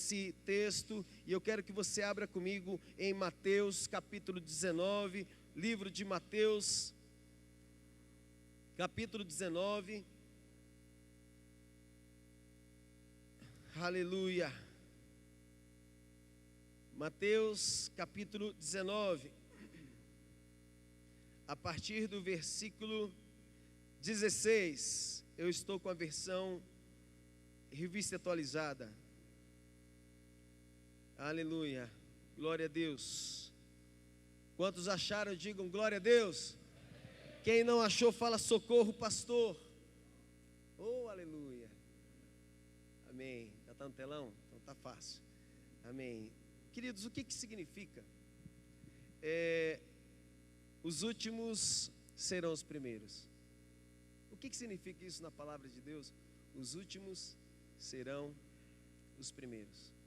esse texto, e eu quero que você abra comigo em Mateus capítulo 19, livro de Mateus, capítulo 19, aleluia, Mateus capítulo 19, a partir do versículo 16, eu estou com a versão Revista Atualizada. Aleluia, glória a Deus. Quantos acharam, digam glória a Deus. Quem não achou, fala socorro, pastor. Oh, aleluia. Amém. Já está no telão? Então está fácil. Amém. Queridos, o que significa? Os últimos serão os primeiros. O que significa isso na palavra de Deus? Os últimos serão os primeiros.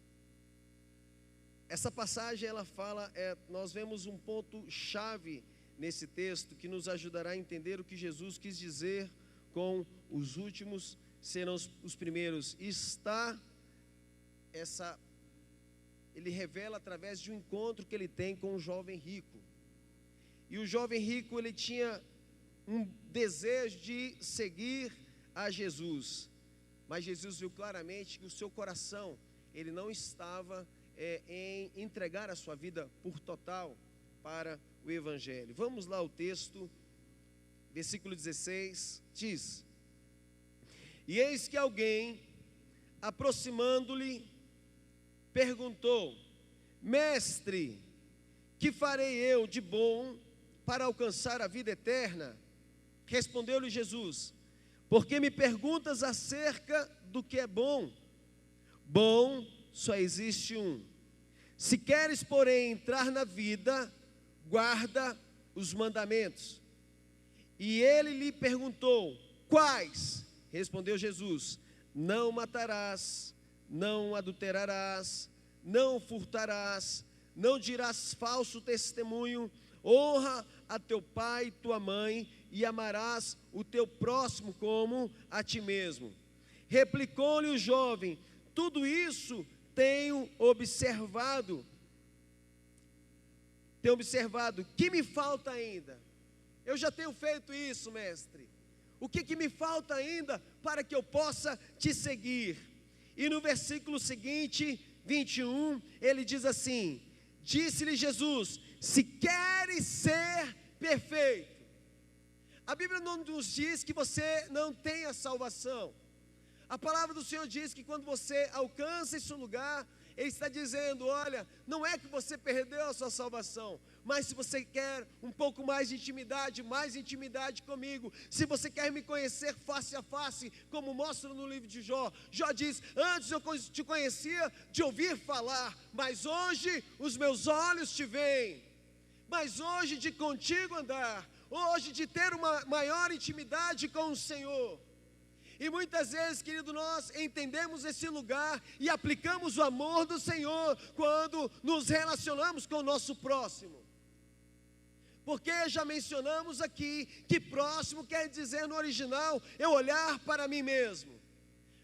Essa passagem ela fala, nós vemos um ponto chave nesse texto que nos ajudará a entender o que Jesus quis dizer com os últimos serão os primeiros. Ele revela através de um encontro que ele tem com um jovem rico. E o jovem rico, ele tinha um desejo de seguir a Jesus, mas Jesus viu claramente que o seu coração, ele não estava em entregar a sua vida por total para o Evangelho. Vamos lá, o texto, versículo 16, diz: E eis que alguém, aproximando-lhe, perguntou: Mestre, que farei eu de bom para alcançar a vida eterna? Respondeu-lhe Jesus: Por que me perguntas acerca do que é bom? Bom só existe um. Se queres, porém, entrar na vida, guarda os mandamentos. E ele lhe perguntou: Quais? Respondeu Jesus: Não matarás, não adulterarás, não furtarás, não dirás falso testemunho, honra a teu pai e tua mãe, e amarás o teu próximo como a ti mesmo. Replicou-lhe o jovem: Tudo isso tenho observado. Que me falta ainda? Eu já tenho feito isso, mestre. O que me falta ainda para que eu possa te seguir? E no versículo seguinte, 21, ele diz assim: Disse-lhe Jesus: Se queres ser perfeito. A Bíblia não nos diz que você não tenha salvação. A palavra do Senhor diz que quando você alcança esse lugar, Ele está dizendo: olha, não é que você perdeu a sua salvação, mas se você quer um pouco mais de intimidade, mais intimidade comigo, se você quer me conhecer face a face, como mostra no livro de Jó, Jó diz: antes eu te conhecia de ouvir falar, mas hoje os meus olhos te veem. Mas hoje de contigo andar, hoje de ter uma maior intimidade com o Senhor. E muitas vezes, querido, nós entendemos esse lugar e aplicamos o amor do Senhor quando nos relacionamos com o nosso próximo. Porque já mencionamos aqui que próximo quer dizer no original eu olhar para mim mesmo.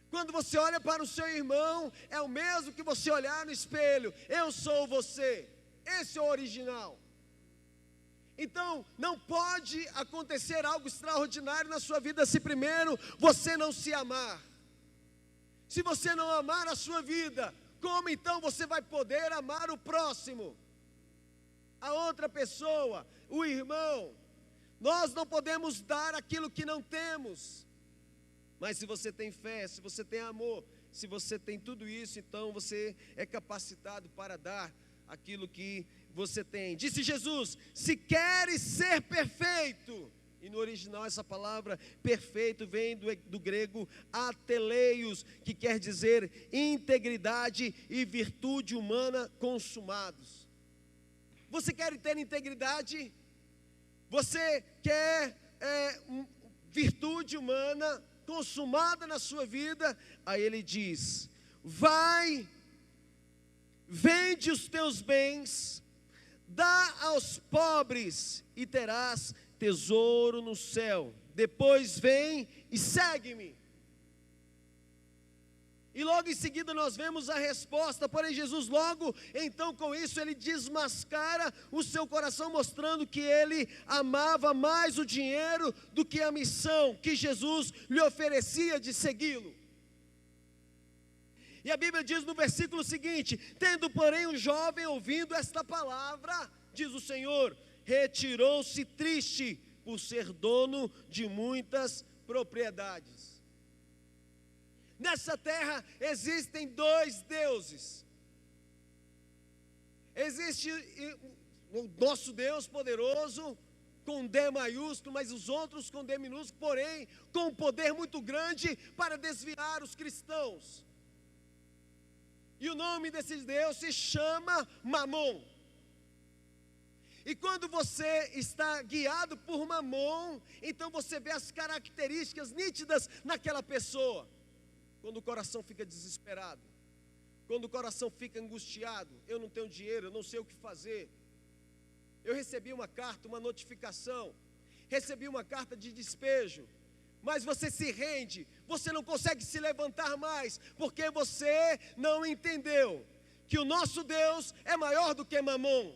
Quando você olha para o seu irmão, é o mesmo que você olhar no espelho: eu sou você. Esse é o original. Então, não pode acontecer algo extraordinário na sua vida se primeiro você não se amar. Se você não amar a sua vida, como então você vai poder amar o próximo? A outra pessoa, o irmão. Nós não podemos dar aquilo que não temos. Mas se você tem fé, se você tem amor, se você tem tudo isso, então você é capacitado para dar aquilo que você tem. Disse Jesus: se queres ser perfeito. E no original essa palavra perfeito vem do grego ateleios, que quer dizer integridade e virtude humana consumados. Você quer ter integridade? Você quer virtude humana consumada na sua vida? Aí ele diz: vai, vende os teus bens, dá aos pobres e terás tesouro no céu. Depois vem e segue-me. E logo em seguida nós vemos a resposta, porém Jesus logo, então com isso ele desmascara o seu coração, mostrando que ele amava mais o dinheiro do que a missão que Jesus lhe oferecia de segui-lo. E a Bíblia diz no versículo seguinte: tendo porém o jovem ouvindo esta palavra, diz o Senhor, retirou-se triste por ser dono de muitas propriedades. Nessa terra existem dois deuses. Existe o nosso Deus poderoso, com D maiúsculo, mas os outros com D minúsculo, porém com um poder muito grande para desviar os cristãos. E o nome desse Deus se chama Mamon. E quando você está guiado por Mamon, então você vê as características nítidas naquela pessoa. Quando o coração fica desesperado, quando o coração fica angustiado, eu não tenho dinheiro, eu não sei o que fazer. Eu recebi uma carta, uma notificação, recebi uma carta de despejo, mas você se rende, você não consegue se levantar mais, porque você não entendeu que o nosso Deus é maior do que Mamon.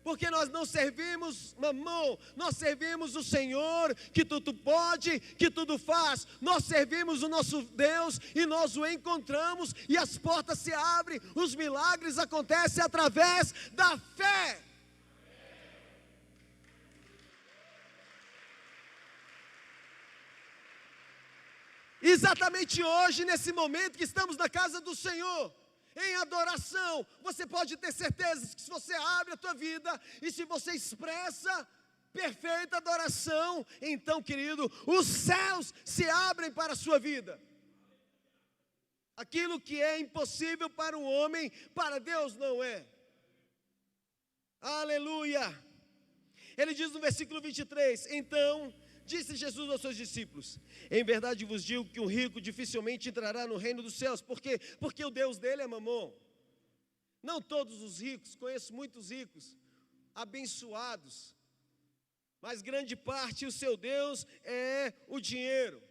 Porque nós não servimos Mamon, nós servimos o Senhor, que tudo pode, que tudo faz. Nós servimos o nosso Deus e nós o encontramos e as portas se abrem, os milagres acontecem através da fé. Exatamente hoje, nesse momento que estamos na casa do Senhor, em adoração, você pode ter certeza que se você abre a tua vida e se você expressa perfeita adoração, então, querido, os céus se abrem para a sua vida. Aquilo que é impossível para o homem, para Deus não é. Aleluia. Ele diz no versículo 23, então disse Jesus aos seus discípulos: em verdade vos digo que um rico dificilmente entrará no reino dos céus. Por quê? Porque o Deus dele é Mamon. Não todos os ricos, conheço muitos ricos, abençoados, mas grande parte o seu Deus é o dinheiro,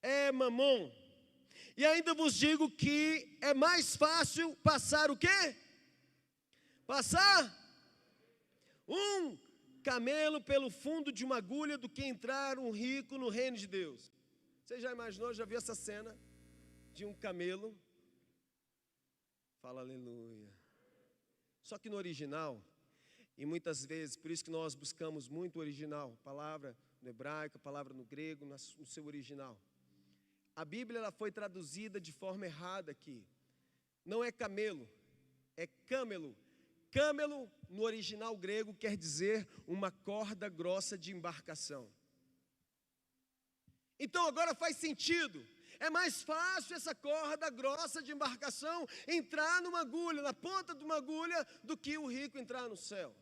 é Mamon. E ainda vos digo que é mais fácil passar o quê? Passar um camelo pelo fundo de uma agulha do que entrar um rico no reino de Deus. Você já imaginou, já viu essa cena de um camelo? Fala aleluia. Só que no original, e muitas vezes, por isso que nós buscamos muito o original, palavra no hebraico, palavra no grego, no seu original. A Bíblia ela foi traduzida de forma errada aqui. Não é camelo, é câmelo. Câmelo, no original grego, quer dizer uma corda grossa de embarcação. Então agora faz sentido. É mais fácil essa corda grossa de embarcação entrar numa agulha, na ponta de uma agulha, do que o rico entrar no céu.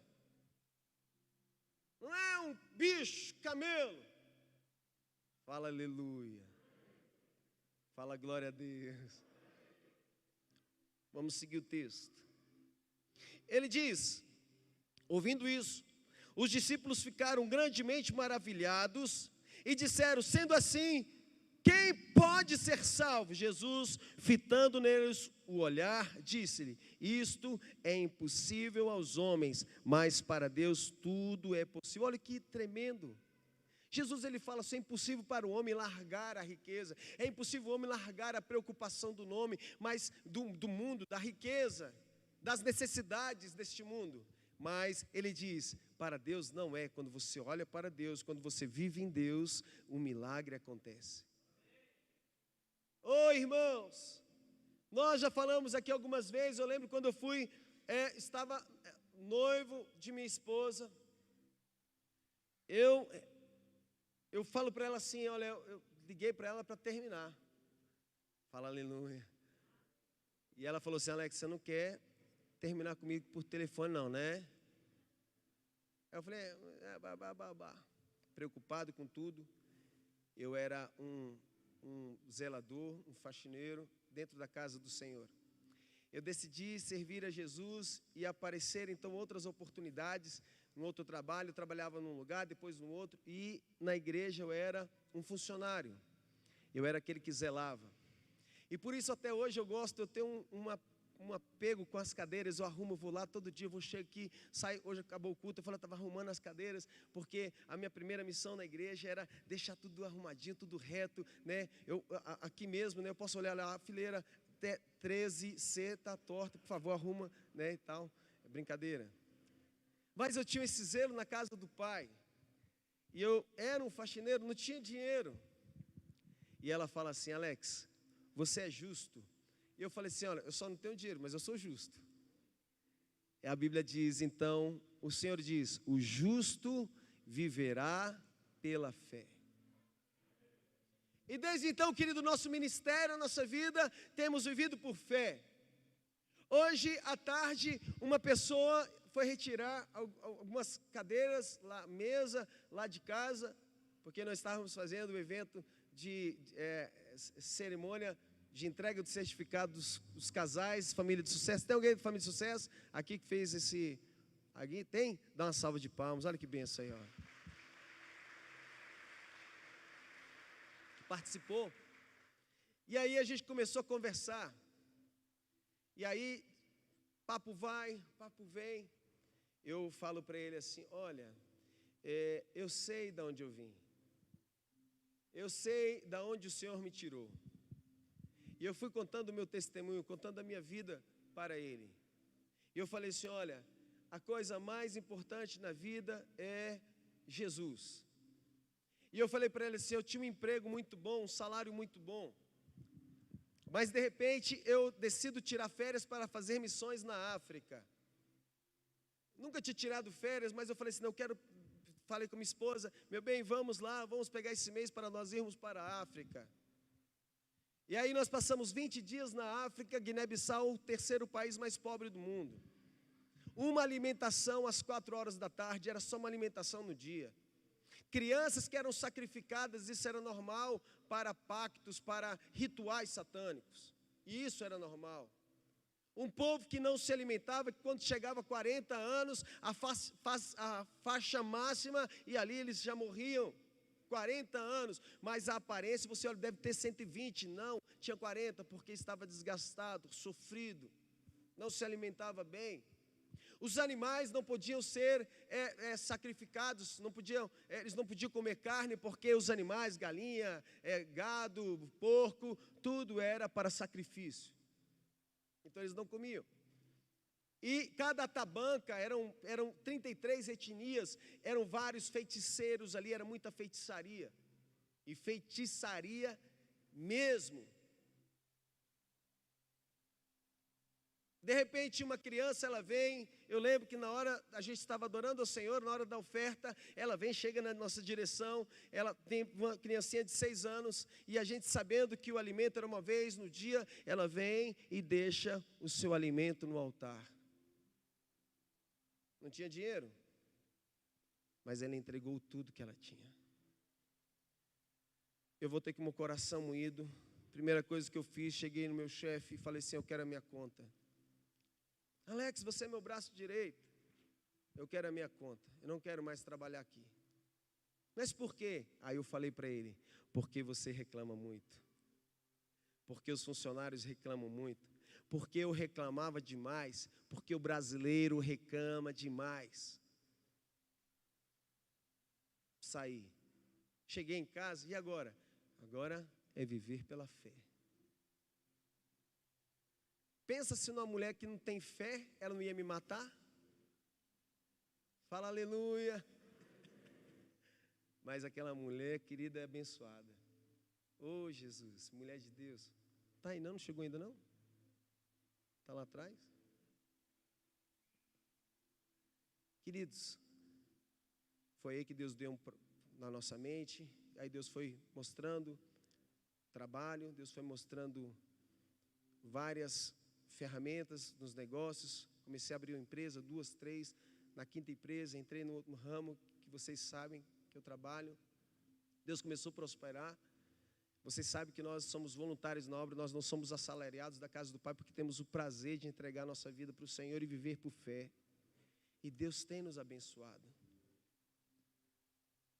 Não é um bicho, camelo. Fala aleluia. Fala glória a Deus. Vamos seguir o texto. Ele diz, ouvindo isso, os discípulos ficaram grandemente maravilhados e disseram, sendo assim, quem pode ser salvo? Jesus, fitando neles o olhar, disse-lhe, isto é impossível aos homens, mas para Deus tudo é possível. Olha que tremendo. Jesus ele fala assim, é impossível para o homem largar a riqueza, é impossível o homem largar a preocupação do nome, mas do mundo, da riqueza, das necessidades deste mundo. Mas ele diz, para Deus não é. Quando você olha para Deus, quando você vive em Deus, um milagre acontece. Oi, irmãos, nós já falamos aqui algumas vezes. Eu lembro quando eu estava noivo de minha esposa. Eu falo para ela assim, olha, eu liguei para ela para terminar. Fala aleluia. E ela falou assim, Alex, você não quer terminar comigo por telefone não, né? Aí eu falei, preocupado com tudo. Eu era um zelador, um faxineiro dentro da casa do Senhor. Eu decidi servir a Jesus e aparecer então outras oportunidades, um outro trabalho. Eu trabalhava num lugar, depois no outro, e na igreja eu era um funcionário. Eu era aquele que zelava. E por isso até hoje eu tenho um apego com as cadeiras. Eu arrumo, vou lá todo dia, vou chegar aqui, saio, hoje acabou o culto, eu estava arrumando as cadeiras, porque a minha primeira missão na igreja era deixar tudo arrumadinho, tudo reto, né? Aqui mesmo, né? Eu posso olhar lá, a fileira 13C está torta, por favor, arruma, né? E tal, é brincadeira. Mas eu tinha esse zelo na casa do pai, e eu era um faxineiro, não tinha dinheiro. E ela fala assim: Alex, você é justo? E eu falei assim: olha, eu só não tenho dinheiro, mas eu sou justo. E a Bíblia diz, então, o Senhor diz: o justo viverá pela fé. E desde então, querido, nosso ministério, a nossa vida, temos vivido por fé. Hoje à tarde, uma pessoa foi retirar algumas cadeiras, mesa lá de casa, porque nós estávamos fazendo um evento de cerimônia de entrega do certificado dos casais, família de sucesso. Tem alguém de família de sucesso aqui que fez esse? Aqui tem? Dá uma salva de palmas, olha que benção aí, ó. Participou. E aí a gente começou a conversar. E aí, papo vai, papo vem. Eu falo para ele assim: olha, eu sei de onde eu vim. Eu sei de onde o Senhor me tirou. E eu fui contando o meu testemunho, contando a minha vida para ele. E eu falei assim: olha, a coisa mais importante na vida é Jesus. E eu falei para ele assim: eu tinha um emprego muito bom, um salário muito bom. Mas de repente eu decido tirar férias para fazer missões na África. Nunca tinha tirado férias, mas eu falei assim: não, falei com minha esposa: meu bem, vamos lá, vamos pegar esse mês para nós irmos para a África. E aí nós passamos 20 dias na África, Guiné-Bissau, o terceiro país mais pobre do mundo. Uma alimentação às 4 horas da tarde, era só uma alimentação no dia. Crianças que eram sacrificadas, isso era normal para pactos, para rituais satânicos. E isso era normal. Um povo que não se alimentava, que quando chegava a 40 anos, a faixa máxima, e ali eles já morriam. 40 anos, mas a aparência, você olha, deve ter 120, não, tinha 40, porque estava desgastado, sofrido, não se alimentava bem. Os animais não podiam ser sacrificados, eles não podiam comer carne, porque os animais, galinha, gado, porco, tudo era para sacrifício. Então eles não comiam. E cada tabanca, eram 33 etnias, eram vários feiticeiros ali, era muita feitiçaria. E feitiçaria mesmo. De repente uma criança, ela vem, eu lembro que na hora, a gente estava adorando ao Senhor, na hora da oferta, ela vem, chega na nossa direção, ela tem uma criancinha de 6 anos, e a gente sabendo que o alimento era uma vez no dia, ela vem e deixa o seu alimento no altar. Não tinha dinheiro, mas ela entregou tudo que ela tinha. Eu voltei com o meu coração moído. Primeira coisa que eu fiz, cheguei no meu chefe e falei assim: eu quero a minha conta. Alex, você é meu braço direito. Eu quero a minha conta, eu não quero mais trabalhar aqui. Mas por quê? Aí eu falei para ele: porque você reclama muito. Porque os funcionários reclamam muito. Porque eu reclamava demais, porque o brasileiro reclama demais. Saí. Cheguei em casa, e agora? Agora é viver pela fé. Pensa se numa mulher que não tem fé, ela não ia me matar? Fala aleluia. Mas aquela mulher, querida, é abençoada. Oh Jesus, mulher de Deus. Tá aí não chegou ainda não? Está lá atrás? Queridos, foi aí que Deus deu na nossa mente. Aí Deus foi mostrando trabalho, Deus foi mostrando várias ferramentas nos negócios. Comecei a abrir uma empresa, 2, 3. Na 5ª empresa, entrei no outro ramo que vocês sabem que eu trabalho. Deus começou a prosperar. Vocês sabem que nós somos voluntários na obra, nós não somos assalariados da casa do Pai, porque temos o prazer de entregar nossa vida para o Senhor e viver por fé. E Deus tem nos abençoado.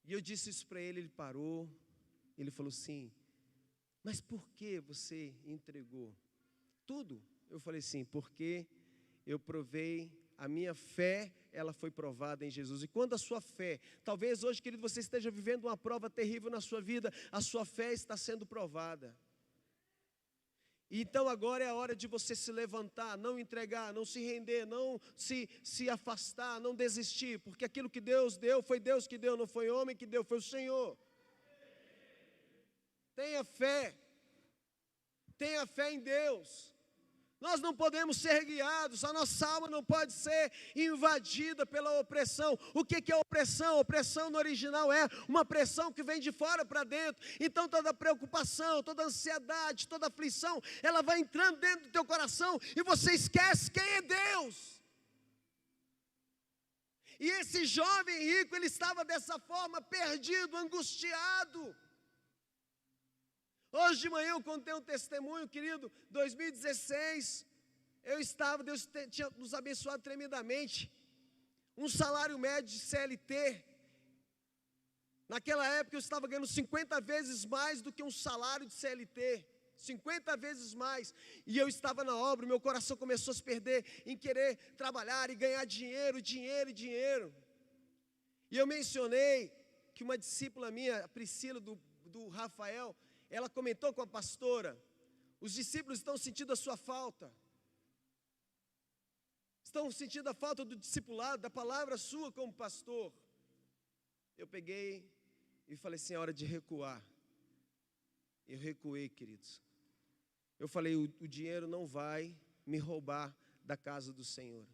E eu disse isso para ele, ele parou, ele falou assim: Mas por que você entregou tudo? Eu falei assim, porque eu provei, a minha fé, ela foi provada em Jesus. E quando a sua fé, talvez hoje, querido, você esteja vivendo uma prova terrível na sua vida, a sua fé está sendo provada. Então agora é a hora de você se levantar, não entregar, não se render, não se afastar, não desistir, porque aquilo que Deus deu, foi Deus que deu, não foi homem que deu, foi o Senhor. Tenha fé em Deus. Nós não podemos ser guiados, a nossa alma não pode ser invadida pela opressão. O que é opressão? Opressão no original é uma pressão que vem de fora para dentro. Então toda preocupação, toda ansiedade, toda aflição, ela vai entrando dentro do teu coração e você esquece quem é Deus. E esse jovem rico, ele estava dessa forma, perdido, angustiado. Hoje de manhã eu contei um testemunho, querido, 2016, Deus tinha nos abençoado tremendamente, um salário médio de CLT, naquela época eu estava ganhando 50 vezes mais do que um salário de CLT, 50 vezes mais, e eu estava na obra, meu coração começou a se perder em querer trabalhar e ganhar dinheiro, e eu mencionei que uma discípula minha, a Priscila do Rafael, ela comentou com a pastora, os discípulos estão sentindo a sua falta, estão sentindo a falta do discipulado, da palavra sua como pastor. Eu peguei e falei assim, é hora de recuar. Eu recuei, queridos. Eu falei, o dinheiro não vai me roubar da casa do Senhor.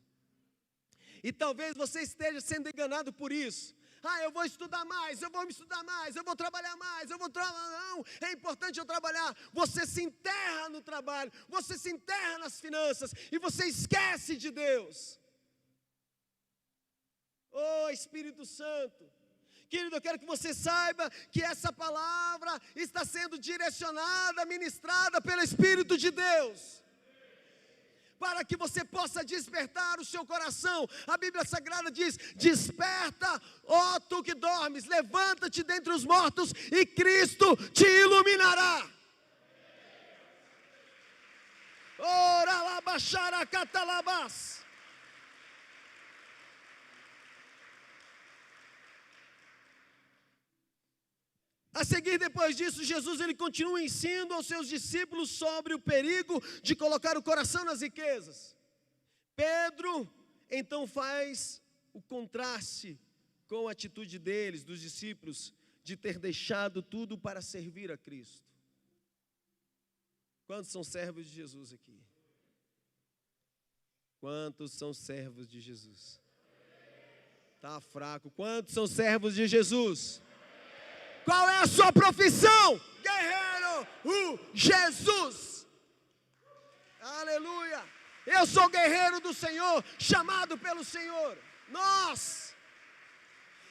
E talvez você esteja sendo enganado por isso. Eu vou estudar mais, eu vou me estudar mais, eu vou trabalhar mais, não, é importante eu trabalhar. Você se enterra no trabalho, você se enterra nas finanças e você esquece de Deus. Oh, Espírito Santo, querido, eu quero que você saiba que essa palavra está sendo direcionada, ministrada pelo Espírito de Deus, para que você possa despertar o seu coração. A Bíblia Sagrada diz, desperta, ó tu que dormes, levanta-te dentre os mortos e Cristo te iluminará. Ora lá baixara catalabás. A seguir, depois disso, Jesus ele continua ensinando aos seus discípulos sobre o perigo de colocar o coração nas riquezas. Pedro, então, faz o contraste com a atitude deles, dos discípulos, de ter deixado tudo para servir a Cristo. Quantos são servos de Jesus aqui? Quantos são servos de Jesus? Está fraco. Quantos são servos de Jesus? Qual é a sua profissão? Guerreiro, Jesus. Aleluia. Eu sou guerreiro do Senhor, chamado pelo Senhor.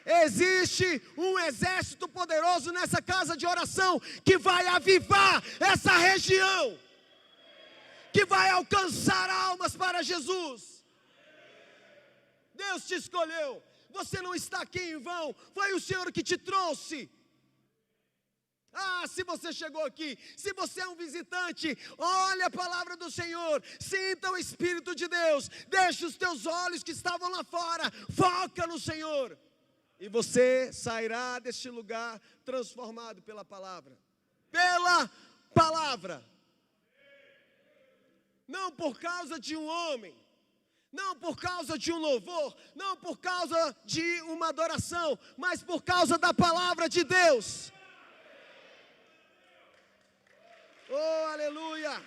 Existe um exército poderoso nessa casa de oração que vai avivar essa região, que vai alcançar almas para Jesus. Deus te escolheu. Você não está aqui em vão. Foi o Senhor que te trouxe. Se você chegou aqui, se você é um visitante, olha a palavra do Senhor, sinta o Espírito de Deus, deixa os teus olhos que estavam lá fora, foca no Senhor, e você sairá deste lugar transformado pela palavra, não por causa de um homem, não por causa de um louvor, não por causa de uma adoração, mas por causa da palavra de Deus. Oh, aleluia!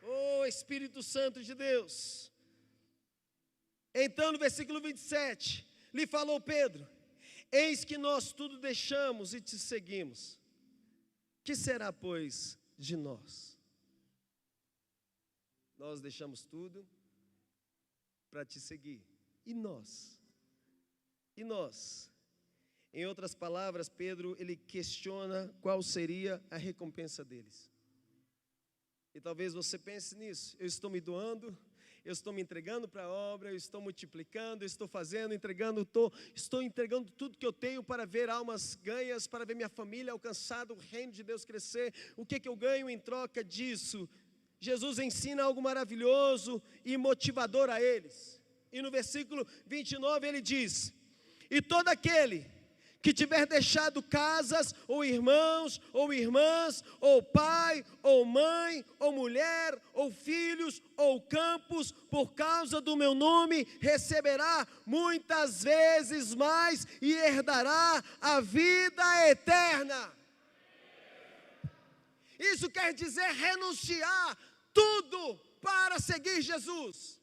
Oh, Espírito Santo de Deus. Então, no versículo 27, lhe falou Pedro: eis que nós tudo deixamos e te seguimos. Que será, pois, de nós? Nós deixamos tudo para te seguir. E nós? E nós? Em outras palavras, Pedro, ele questiona qual seria a recompensa deles. E talvez você pense nisso, eu estou me doando, eu estou me entregando para a obra, eu estou multiplicando, eu estou fazendo, estou entregando tudo que eu tenho para ver almas ganhas, para ver minha família alcançada, o reino de Deus crescer. O que eu ganho em troca disso? Jesus ensina algo maravilhoso e motivador a eles. E no versículo 29 ele diz: e todo aquele que tiver deixado casas, ou irmãos, ou irmãs, ou pai, ou mãe, ou mulher, ou filhos, ou campos, por causa do meu nome, receberá muitas vezes mais e herdará a vida eterna. Isso quer dizer renunciar tudo para seguir Jesus.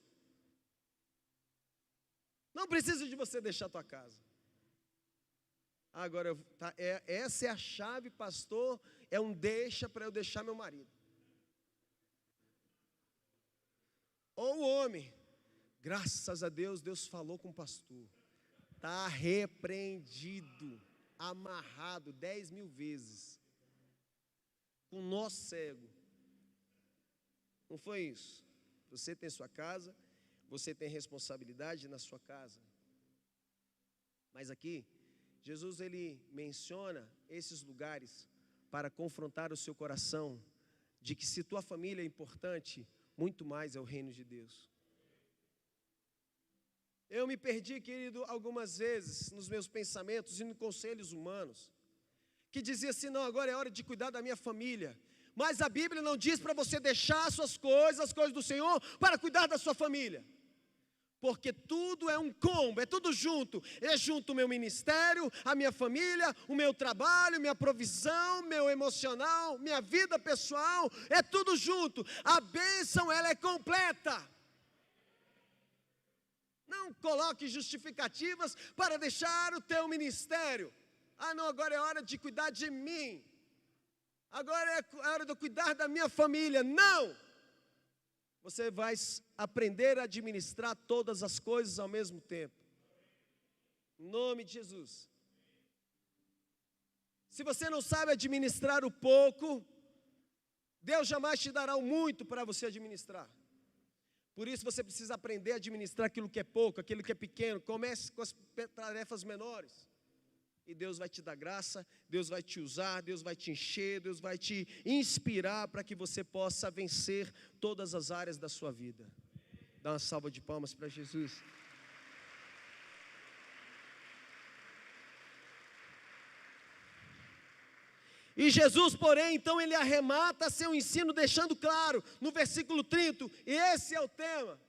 Não precisa de você deixar a tua casa. Agora, essa é a chave, pastor, é um deixa para eu deixar meu marido. Ou o homem, graças a Deus, Deus falou com o pastor, está repreendido, amarrado 10.000 vezes, com nó cego. Não foi isso? Você tem sua casa, você tem responsabilidade na sua casa. Mas aqui, Jesus ele menciona esses lugares para confrontar o seu coração de que se tua família é importante, muito mais é o reino de Deus. Eu me perdi, querido, algumas vezes nos meus pensamentos e em conselhos humanos, que dizia assim: não, agora é hora de cuidar da minha família. Mas a Bíblia não diz para você deixar as coisas do Senhor, para cuidar da sua família. Porque tudo é um combo, é tudo junto. É junto o meu ministério, a minha família, o meu trabalho, minha provisão, meu emocional, minha vida pessoal. É tudo junto. A bênção, ela é completa. Não coloque justificativas para deixar o teu ministério. Ah, não, agora é hora de cuidar de mim. Agora é hora de eu cuidar da minha família. Não! Você vai aprender a administrar todas as coisas ao mesmo tempo. Em nome de Jesus. Se você não sabe administrar o pouco, Deus jamais te dará o muito para você administrar. Por isso você precisa aprender a administrar aquilo que é pouco, aquilo que é pequeno. Comece com as tarefas menores. E Deus vai te dar graça, Deus vai te usar, Deus vai te encher, Deus vai te inspirar para que você possa vencer todas as áreas da sua vida. Dá uma salva de palmas para Jesus. E Jesus, porém, então ele arremata seu ensino deixando claro, no versículo 30, e esse é o tema.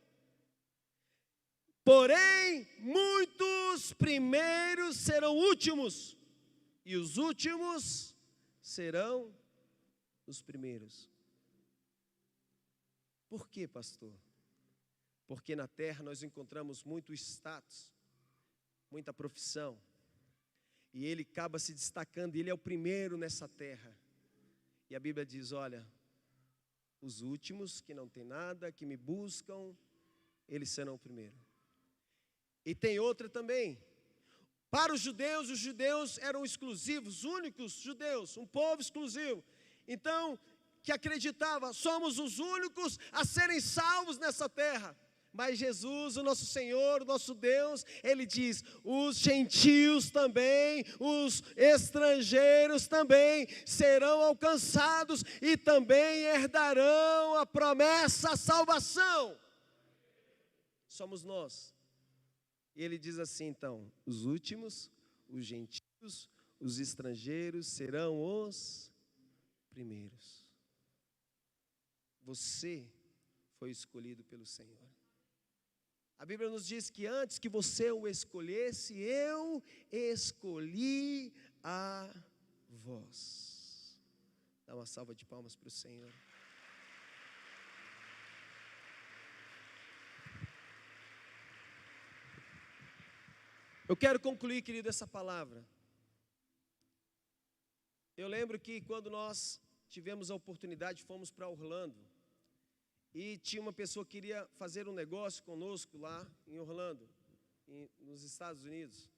Porém, muitos primeiros serão últimos, e os últimos serão os primeiros. Por quê, pastor? Porque na terra nós encontramos muito status, muita profissão, e ele acaba se destacando, ele é o primeiro nessa terra. E a Bíblia diz: olha, os últimos que não têm nada, que me buscam, eles serão o primeiro. E tem outra também. Para os judeus eram exclusivos, únicos judeus, um povo exclusivo. Então, que acreditava, somos os únicos a serem salvos nessa terra. Mas Jesus, o nosso Senhor, o nosso Deus, Ele diz: os gentios também, os estrangeiros também serão alcançados e também herdarão a promessa, a salvação. Somos nós. E ele diz assim, então: os últimos, os gentios, os estrangeiros serão os primeiros. Você foi escolhido pelo Senhor. A Bíblia nos diz que antes que você o escolhesse, eu escolhi a vós. Dá uma salva de palmas para o Senhor. Eu quero concluir, querido, essa palavra. Eu lembro que quando nós tivemos a oportunidade, fomos para Orlando. E tinha uma pessoa que queria fazer um negócio conosco lá em Orlando, nos Estados Unidos.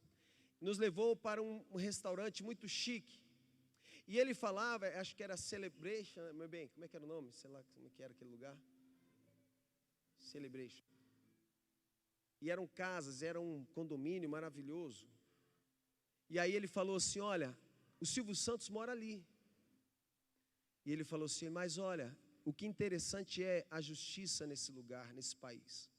Nos levou para um restaurante muito chique. E ele falava, acho que era Celebration, meu bem, como é que era o nome? Sei lá como é que era aquele lugar. Celebration. E eram casas, era um condomínio maravilhoso. E aí ele falou assim, olha, o Silvio Santos mora ali. E ele falou assim, mas olha, o que interessante é a justiça nesse lugar, nesse país.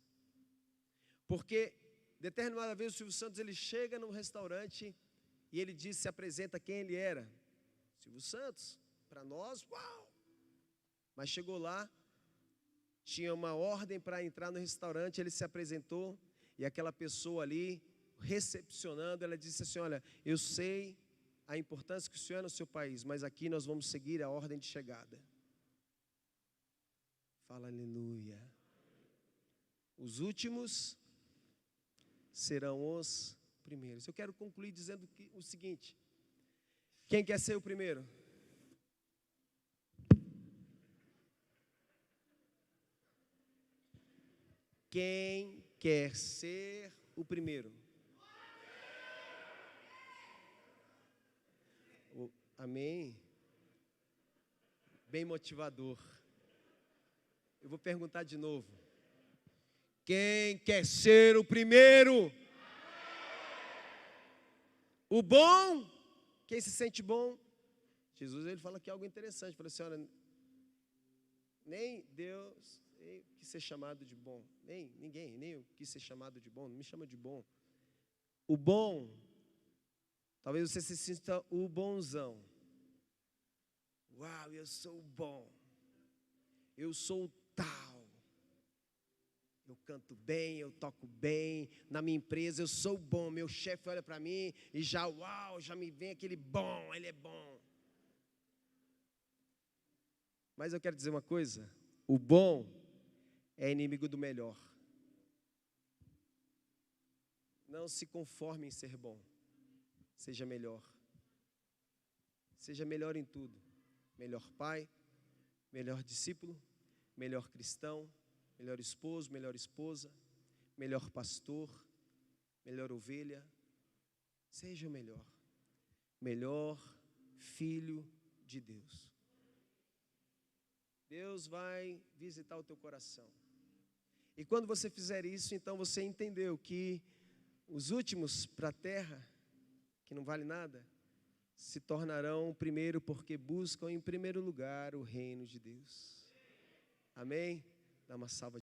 Porque, determinada vez, o Silvio Santos, ele chega no restaurante e ele diz, se apresenta quem ele era. Silvio Santos, para nós, uau! Mas chegou lá, tinha uma ordem para entrar no restaurante, ele se apresentou, e aquela pessoa ali, recepcionando, ela disse assim, olha, eu sei a importância que o senhor é no seu país, mas aqui nós vamos seguir a ordem de chegada. Fala aleluia. Os últimos serão os primeiros. Eu quero concluir dizendo o seguinte, quem quer ser o primeiro? Quem quer ser o primeiro? Amém? Bem motivador. Eu vou perguntar de novo. Quem quer ser o primeiro? O bom? Quem se sente bom? Jesus, ele fala aqui algo interessante. Ele fala assim, olha, nem Deus quis ser chamado de bom. Nem eu quis ser chamado de bom. Não me chama de bom. O bom, talvez você se sinta o bonzão. Uau, eu sou o bom. Eu sou o tal. Eu canto bem, eu toco bem. Na minha empresa eu sou bom. Meu chefe olha para mim e já, uau, já me vem aquele bom, ele é bom. Mas eu quero dizer uma coisa. O bom é inimigo do melhor. Não se conforme em ser bom. Seja melhor. Seja melhor em tudo. Melhor pai, melhor discípulo, melhor cristão, melhor esposo, melhor esposa, melhor pastor, melhor ovelha. Seja o melhor. Melhor filho de Deus. Deus vai visitar o teu coração. E quando você fizer isso, então você entendeu que os últimos para a terra, que não vale nada, se tornarão primeiro porque buscam em primeiro lugar o reino de Deus. Amém? Dá uma salva